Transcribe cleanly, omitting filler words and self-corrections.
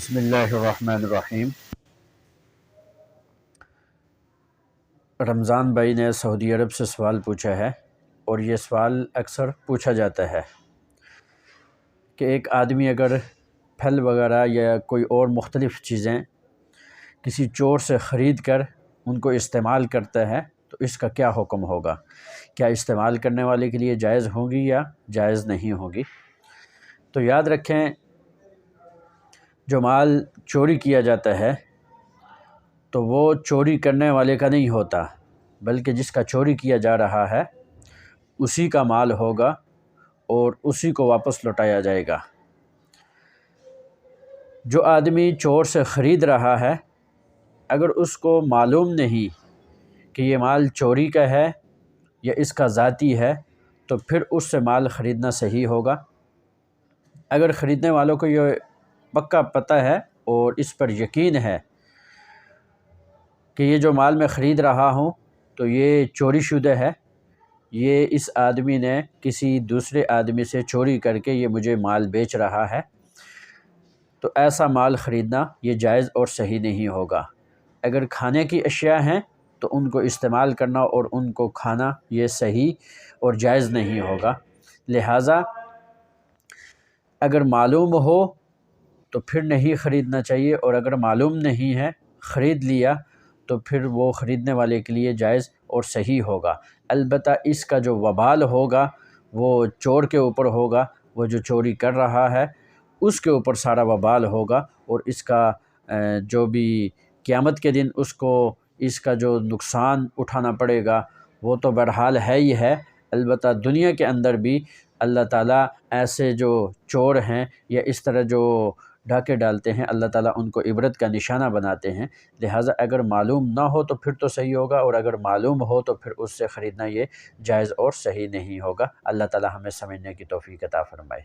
بسم اللہ الرحمن الرحیم۔ رمضان بھائی نے سعودی عرب سے سوال پوچھا ہے، اور یہ سوال اکثر پوچھا جاتا ہے کہ ایک آدمی اگر پھل وغیرہ یا کوئی اور مختلف چیزیں کسی چور سے خرید کر ان کو استعمال کرتا ہے تو اس کا کیا حکم ہوگا؟ کیا استعمال کرنے والے کے لیے جائز ہوگی یا جائز نہیں ہوگی؟ تو یاد رکھیں، جو مال چوری کیا جاتا ہے تو وہ چوری کرنے والے کا نہیں ہوتا، بلکہ جس کا چوری کیا جا رہا ہے اسی کا مال ہوگا اور اسی کو واپس لوٹایا جائے گا۔ جو آدمی چور سے خرید رہا ہے، اگر اس کو معلوم نہیں کہ یہ مال چوری کا ہے یا اس کا ذاتی ہے تو پھر اس سے مال خریدنا صحیح ہوگا۔ اگر خریدنے والوں کو یہ پکا پتہ ہے اور اس پر یقین ہے کہ یہ جو مال میں خرید رہا ہوں تو یہ چوری شدہ ہے، یہ اس آدمی نے کسی دوسرے آدمی سے چوری کر کے یہ مجھے مال بیچ رہا ہے، تو ایسا مال خریدنا یہ جائز اور صحیح نہیں ہوگا۔ اگر کھانے کی اشیاء ہیں تو ان کو استعمال کرنا اور ان کو کھانا یہ صحیح اور جائز نہیں ہوگا۔ لہٰذا اگر معلوم ہو تو پھر نہیں خریدنا چاہیے، اور اگر معلوم نہیں ہے خرید لیا تو پھر وہ خریدنے والے کے لیے جائز اور صحیح ہوگا۔ البتہ اس کا جو وبال ہوگا وہ چور کے اوپر ہوگا، وہ جو چوری کر رہا ہے اس کے اوپر سارا وبال ہوگا، اور اس کا جو بھی قیامت کے دن اس کو اس کا جو نقصان اٹھانا پڑے گا وہ تو بہرحال ہے ہی ہے۔ البتہ دنیا کے اندر بھی اللہ تعالیٰ ایسے جو چور ہیں یا اس طرح جو ڈاکے ڈالتے ہیں، اللہ تعالیٰ ان کو عبرت کا نشانہ بناتے ہیں۔ لہٰذا اگر معلوم نہ ہو تو پھر تو صحیح ہوگا، اور اگر معلوم ہو تو پھر اس سے خریدنا یہ جائز اور صحیح نہیں ہوگا۔ اللہ تعالیٰ ہمیں سمجھنے کی توفیق عطا فرمائے۔